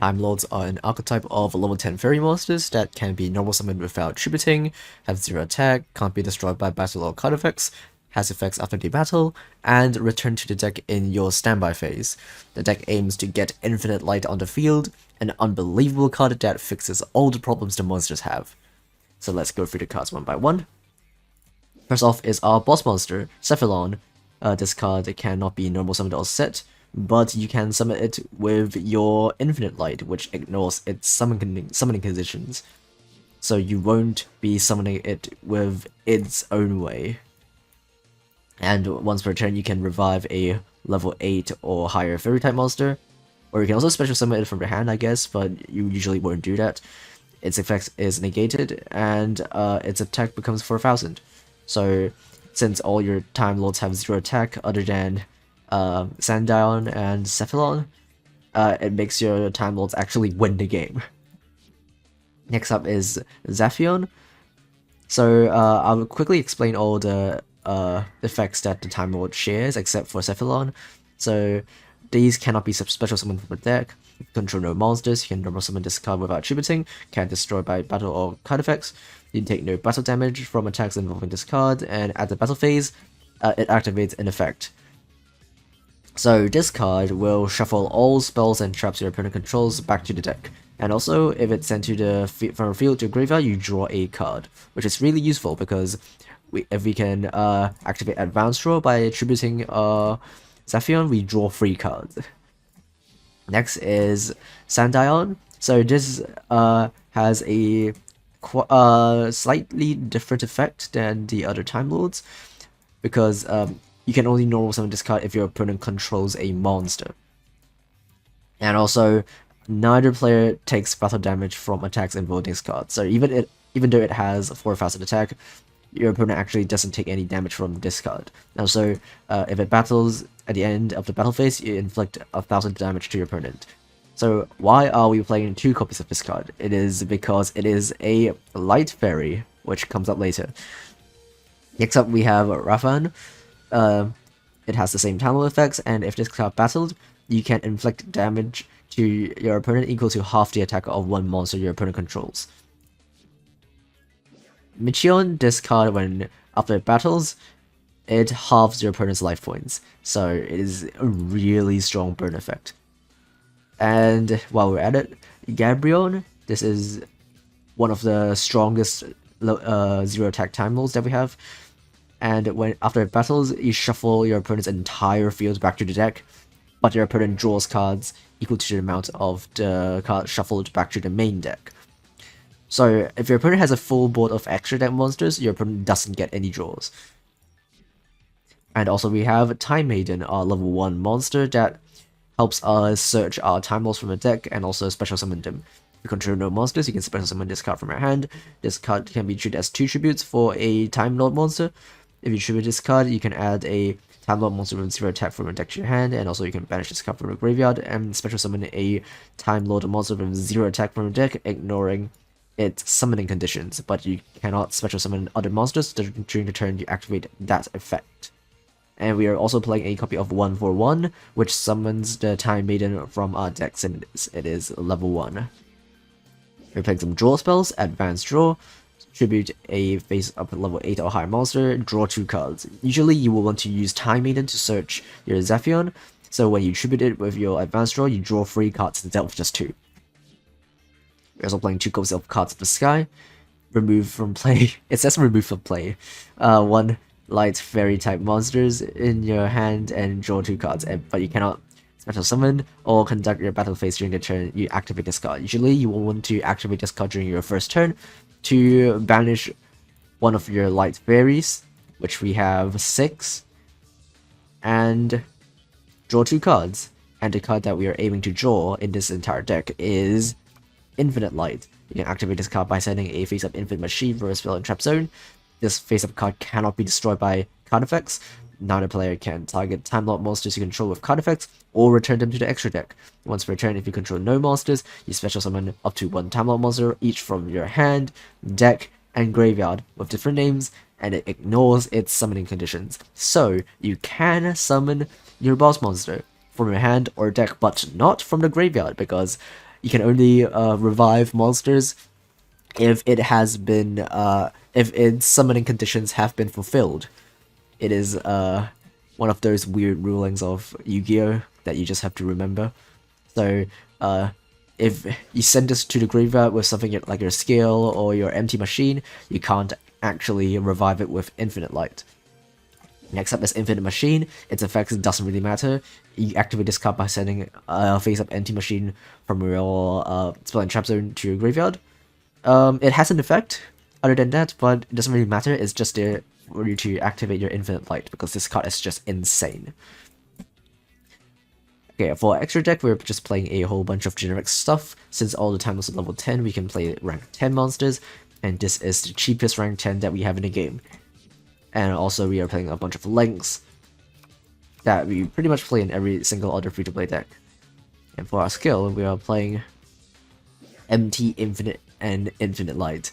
Time Lords are an archetype of level 10 fairy monsters that can be normal summoned without tributing, have 0 attack, can't be destroyed by battle or card effects, has effects after the battle, and return to the deck in your standby phase. The deck aims to get infinite light on the field, an unbelievable card that fixes all the problems the monsters have. So let's go through the cards one by one. First off is our boss monster, Cephalon. This card cannot be normal summoned or set, but you can summon it with your infinite light, which ignores its summoning conditions. So you won't be summoning it with its own way. And once per turn, you can revive a level 8 or higher fairy type monster. Or you can also special summon it from your hand, I guess, but you usually won't do that. Its effect is negated, and its attack becomes 4000. So since all your Time Lords have 0 attack other than Sandion and Cephalon, it makes your Time Lords actually win the game. Next up is Zaphion. So I'll quickly explain all the effects that the Time Lord shares, except for Cephalon. So these cannot be special summoned from the deck. If you control no monsters, you can normal summon this card without tributing, can't destroy by battle or card effects. You take no battle damage from attacks involving this card, and at the battle phase, it activates in effect. So this card will shuffle all spells and traps your opponent controls back to the deck. And also, if it's sent to from the field to graveyard, you draw a card, which is really useful because if we can activate Advanced Draw by attributing Zaphion, we draw 3 cards. Next is Sandion. So this has a slightly different effect than the other Time Lords, because you can only normal summon this card if your opponent controls a monster. And also, neither player takes battle damage from attacks involving this card. So even though it has 4000 attack, your opponent actually doesn't take any damage from this card. Now, so if it battles at the end of the battle phase, you inflict 1000 damage to your opponent. So why are we playing 2 copies of this card? It is because it is a light fairy, which comes up later. Next up we have Rafan. It has the same Time Lord effects, and if this card battled, you can inflict damage to your opponent equal to half the attack of one monster your opponent controls. Michion, this card, when after it battles, it halves your opponent's life points, so it is a really strong burn effect. And while we're at it, Gabrion, this is one of the strongest 0 attack Time Lords that we have. And when after it battles, you shuffle your opponent's entire field back to the deck, but your opponent draws cards equal to the amount of the cards shuffled back to the main deck. So if your opponent has a full board of extra deck monsters, your opponent doesn't get any draws. And also we have Time Maiden, our level 1 monster that helps us search our Time Lords from the deck and also special summon them. If you control no monsters, you can special summon this card from your hand. This card can be treated as 2 tributes for a Time Lord monster. If you tribute this card, you can add a Time Lord monster with 0 attack from your deck to your hand, and also you can banish this card from your graveyard and special summon a Time Lord monster with 0 attack from your deck, ignoring its summoning conditions, but you cannot special summon other monsters during the turn you activate that effect. And we are also playing a copy of 1/1, which summons the Time Maiden from our decks, and it is level 1. We're playing some draw spells, Advanced Draw, tribute a face-up level 8 or higher monster, draw 2 cards. Usually you will want to use Time Maiden to search your Zaphion, so when you tribute it with your Advanced Draw, you draw 3 cards instead of just 2. We're also playing 2 copies of Cards of the Sky. Remove from play. It says remove from play. 1 light fairy type monsters in your hand and draw 2 cards. But you cannot special summon or conduct your battle phase during the turn you activate this card. Usually you will want to activate this card during your first turn to banish one of your light fairies, which we have 6, and draw 2 cards. And the card that we are aiming to draw in this entire deck is Infinite Light. You can activate this card by sending a face-up Infinite Machine for a spell in Trap Zone. This face-up card cannot be destroyed by card effects. Neither player can target Time Lord monsters you control with card effects, or return them to the extra deck. Once per turn, if you control no monsters, you special summon up to 1 Time Lord monster, each from your hand, deck, and graveyard, with different names, and it ignores its summoning conditions. So, you can summon your boss monster from your hand or deck, but not from the graveyard, because you can only revive monsters if it has been if its summoning conditions have been fulfilled. It is one of those weird rulings of Yu-Gi-Oh that you just have to remember. So if you send this to the graveyard with something like your skill or your empty machine, you can't actually revive it with infinite light. Next up is Infinite Machine. Its effects doesn't really matter. You activate this card by sending a face-up empty machine from your spell and trap zone to your graveyard. It has an effect other than that, but it doesn't really matter. It's just there for you to activate your Infinite Light, because this card is just insane. Okay, for extra deck, we're just playing a whole bunch of generic stuff. Since all the time was at level 10, we can play rank 10 monsters, and this is the cheapest rank 10 that we have in the game. And also we are playing a bunch of links that we pretty much play in every single other free-to-play deck. And for our skill, we are playing Empty, Infinite, and Infinite Light.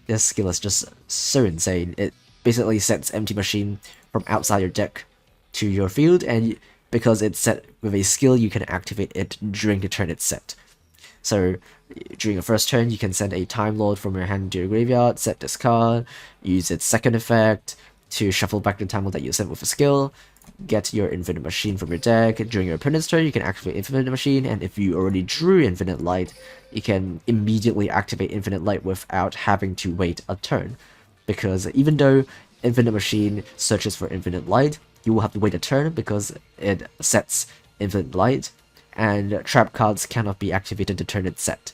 This skill is just so insane. It basically sets Empty Machine from outside your deck to your field, and because it's set with a skill, you can activate it during the turn it's set. So during your first turn, you can send a Time Lord from your hand to your graveyard, set this card, use its second effect to shuffle back the Time Lord that you sent with a skill, get your Infinite Machine from your deck. During your opponent's turn, you can activate Infinite Machine, and if you already drew Infinite Light, you can immediately activate Infinite Light without having to wait a turn. Because even though Infinite Machine searches for Infinite Light, you will have to wait a turn because it sets Infinite Light, and trap cards cannot be activated the turn it's set.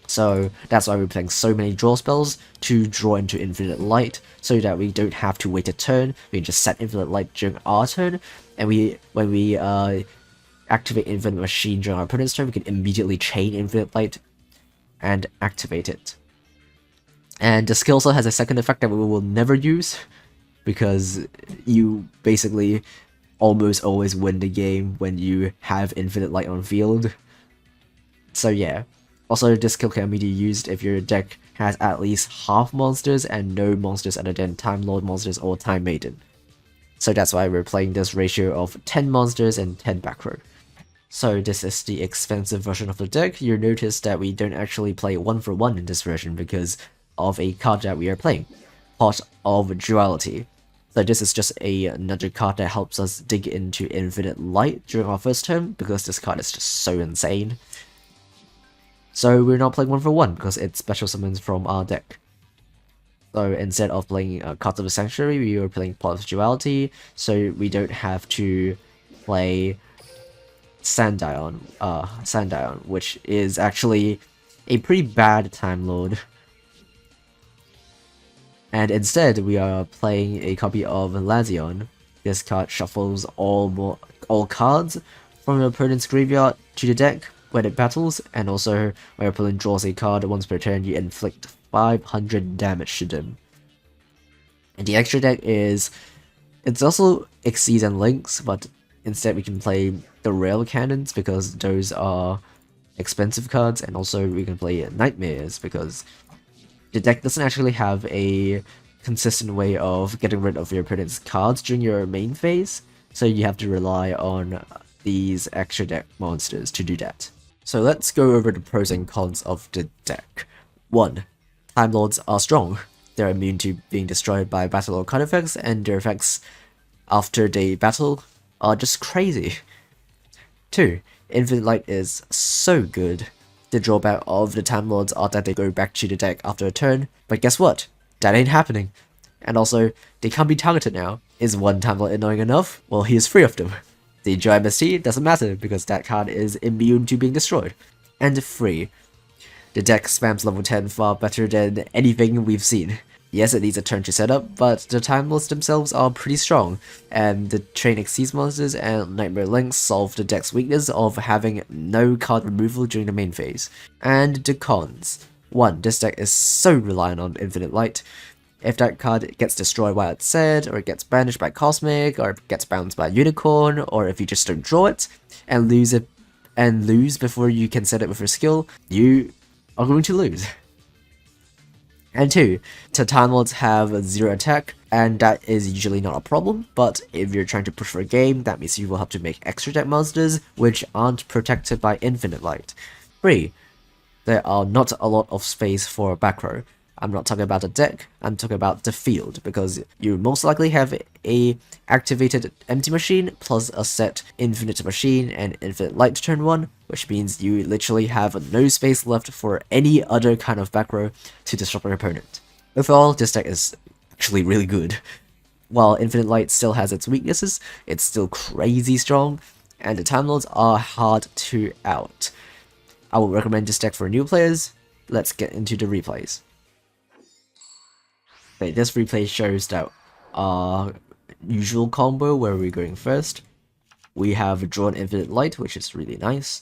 So that's why we're playing so many draw spells to draw into Infinite Light, so that we don't have to wait a turn. We can just set Infinite Light during our turn, and when we activate Infinite Machine during our opponent's turn, we can immediately chain Infinite Light and activate it. And the skill also has a second effect that we will never use, because you basically almost always win the game when you have Infinite Light on field. So yeah. Also, this skill can be used if your deck has at least half monsters and no monsters other than Time Lord monsters or Time Maiden. So that's why we're playing this ratio of 10 monsters and 10 backrow. So this is the expensive version of the deck. You'll notice that we don't actually play 1-for-1 in this version because of a card that we are playing, Pot of Duality. So this is just another card that helps us dig into Infinite Light during our first turn, because this card is just so insane. So we're not playing 1-for-1 because it special summons from our deck. So instead of playing Cards of the Sanctuary, we are playing Pot of Duality, so we don't have to play Sandion, which is actually a pretty bad Time Lord. And instead, we are playing a copy of Lazion. This card shuffles all cards from your opponent's graveyard to the deck when it battles, and also when your opponent draws a card once per turn, you inflict 500 damage to them. And the extra deck it's also Xyz and Links, but instead we can play the Rail Cannons because those are expensive cards, and also we can play Nightmares because the deck doesn't actually have a consistent way of getting rid of your opponent's cards during your main phase, so you have to rely on these extra deck monsters to do that. So let's go over the pros and cons of the deck. 1. Time Lords are strong. They're immune to being destroyed by battle or card effects, and their effects after they battle are just crazy. 2. Infinite Light is so good. The drawback of the Time Lords are that they go back to the deck after a turn, but guess what? That ain't happening. And also, they can't be targeted now. Is one Time Lord annoying enough? Well, he is 3 of them. The Enjoy MST doesn't matter because that card is immune to being destroyed. And 3. The deck spams level 10 far better than anything we've seen. Yes, it needs a turn to set up, but the Time Lords themselves are pretty strong, and the Train Xyz monsters and Nightmare Links solve the deck's weakness of having no card removal during the main phase. And the cons. 1. This deck is so reliant on Infinite Light. If that card gets destroyed while it's set, or it gets banished by Cosmic, or it gets bounced by Unicorn, or if you just don't draw it and lose before you can set it with your skill, you are going to lose. And 2, the Time Lords have 0 attack, and that is usually not a problem, but if you're trying to push for a game, that means you will have to make extra deck monsters, which aren't protected by Infinite Light. 3. there are not a lot of space for backrow. I'm not talking about the deck, I'm talking about the field, because you most likely have a activated empty machine plus a set infinite machine and infinite light turn 1, which means you literally have no space left for any other kind of backrow to disrupt your opponent. Overall, this deck is actually really good. While infinite light still has its weaknesses, it's still crazy strong, and the Time Lords are hard to out. I would recommend this deck for new players. Let's get into the replays. Okay, this replay shows that our usual combo where we're going first. We have drawn infinite light, which is really nice.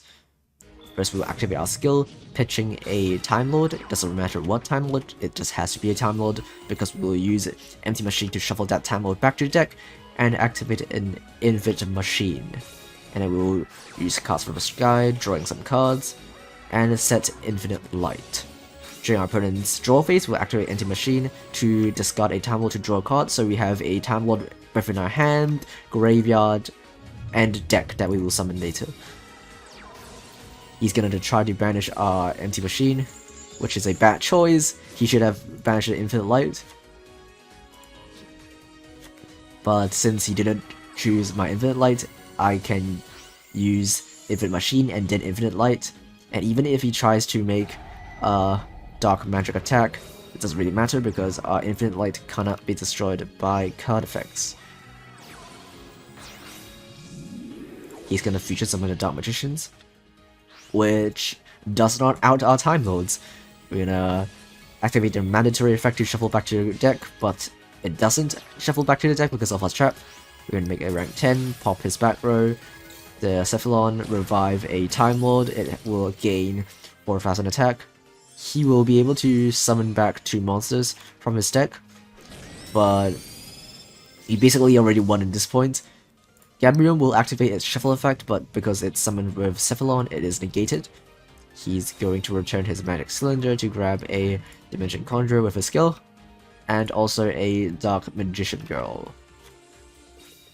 First we'll activate our skill, pitching a Time Lord. It doesn't matter what Time Lord, it just has to be a Time Lord, because we'll use Empty Machine to shuffle that Time Lord back to the deck and activate an Infinite Machine. And then we'll use cards from the sky, drawing some cards, and set Infinite Light. During our opponent's draw phase, we'll activate Empty Machine to discard a Time Lord to draw a card, so we have a Time Lord both in our hand, graveyard, and deck that we will summon later. He's gonna try to banish our Empty Machine, which is a bad choice. He should have banished Infinite Light. But since he didn't choose my Infinite Light, I can use Infinite Machine and then Infinite Light. And even if he tries to make a Dark Magic attack, it doesn't really matter because our Infinite Light cannot be destroyed by card effects. He's gonna future summon the Dark Magicians, which does not out our Time Lords. We're gonna activate the mandatory effect to shuffle back to the deck, but it doesn't shuffle back to the deck because of our trap. We're gonna make a rank 10, pop his back row, the Cephalon, revive a Time Lord, it will gain 4000 attack. He will be able to summon back 2 monsters from his deck, but he basically already won at this point. Gabriel will activate its shuffle effect, but because it's summoned with Cephalon, it is negated. He's going to return his Magic Cylinder to grab a Dimension Conjurer with a skill, and also a Dark Magician Girl.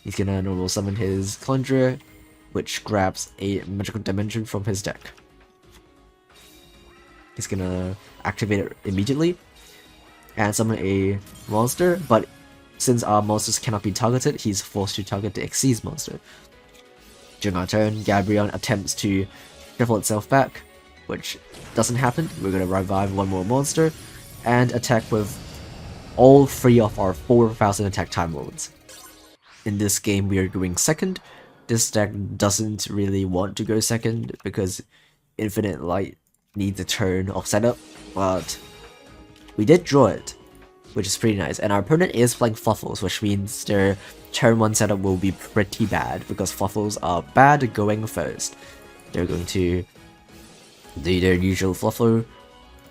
He's gonna normal summon his Conjurer, which grabs a Magical Dimension from his deck. He's gonna activate it immediately, and summon a monster, but since our monsters cannot be targeted, he's forced to target the Xyz monster. During our turn, Gabrion attempts to shuffle itself back, which doesn't happen. We're gonna revive one more monster, and attack with all 3 of our 4000 attack Time Lords. In this game, we are going second. This deck doesn't really want to go second, because Infinite Light needs a turn of setup, but we did draw it, which is pretty nice. And our opponent is playing Fluffles, which means their turn 1 setup will be pretty bad, because Fluffles are bad going first. They're going to do their usual Fluffle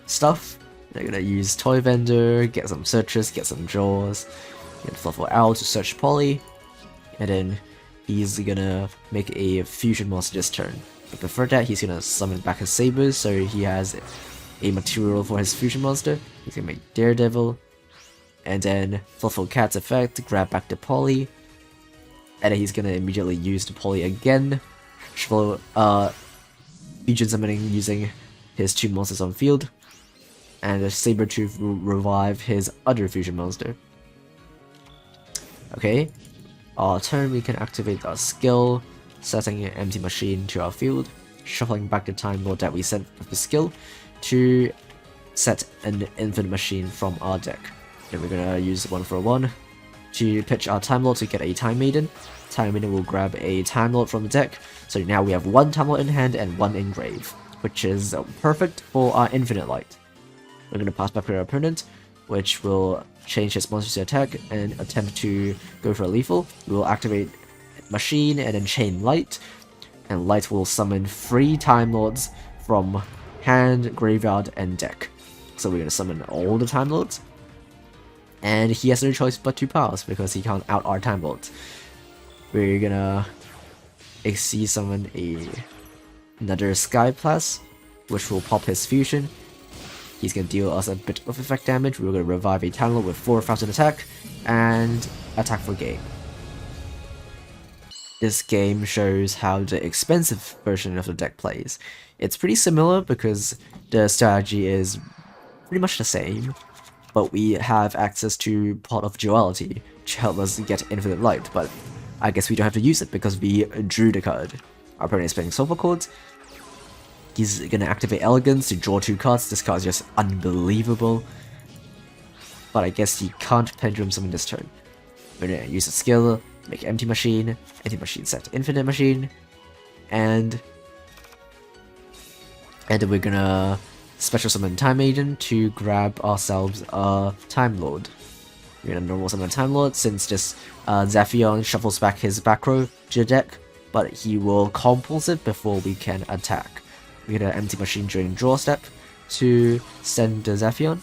stuff. They're gonna use Toy Vendor, get some searches, get some draws, get Fluffle out to search Poly, and then he's gonna make a fusion monster this turn. But before that, he's gonna summon back his Sabers, so he has a material for his fusion monster. He's gonna make Daredevil, and then Fluffle Cat's effect, grab back the Poly, and then he's gonna immediately use the Poly again, fusion summoning using his 2 monsters on field, and the Sabertooth will revive his other fusion monster. Okay, our turn we can activate our skill, setting an Empty Machine to our field, shuffling back the Time Lord that we sent with the skill to set an Infinite Machine from our deck. Then we're gonna use 1 for 1 to pitch our Time Lord to get a Time Maiden. Time Maiden will grab a Time Lord from the deck, so now we have 1 Time Lord in hand and 1 in grave, which is perfect for our Infinite Light. We're gonna pass back to our opponent, which will change his monster to attack and attempt to go for a lethal. We will activate Machine and then Chain Light, and Light will summon 3 Time Lords from hand, graveyard, and deck. So we're gonna summon all the Time Lords, and he has no choice but to pass because he can't out our Time Lords. We're gonna XC summon another Sky Plus, which will pop his fusion. He's gonna deal us a bit of effect damage. We're gonna revive a Time Lord with 4000 attack and attack for game. this game shows how the expensive version of the deck plays. It's pretty similar because the strategy is pretty much the same, but we have access to Pot of Duality to help us get Infinite Light, but I guess we don't have to use it because we drew the card. Our opponent is playing Sulfur Chords. He's gonna activate Elegance to draw 2 cards. This card is just unbelievable. But I guess he can't Pendulum Summon this turn. We're gonna use a skill, make Empty Machine set to Infinite Machine, and then we're gonna Special Summon Time Agent to grab ourselves a Time Lord. We're gonna normal summon a Time Lord since this Zephion shuffles back his backrow to the deck, but he will compulse it before we can attack. We're gonna Empty Machine during draw step to send the Zephion.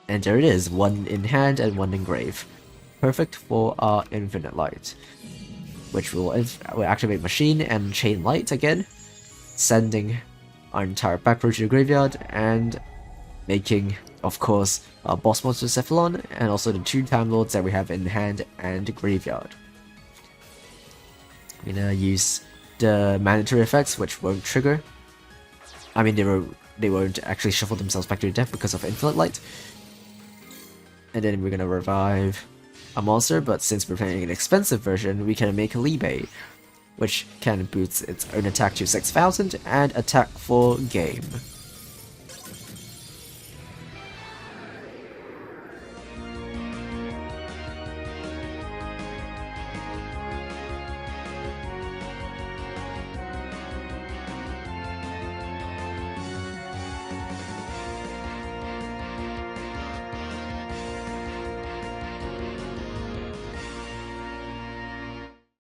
And there it is, 1 in hand and 1 in grave. Perfect for our Infinite Light, which will activate Machine and Chain Light again, sending our entire back row to the graveyard and making, of course, our boss monster Cephalon and also the 2 Time Lords that we have in hand and graveyard. I'm gonna use the mandatory effects, which won't trigger. I mean, they won't actually shuffle themselves back to the deck because of Infinite Light. And then we're gonna revive a monster, but since we're playing an expensive version, we can make Libe, which can boost its own attack to 6000 and attack for game.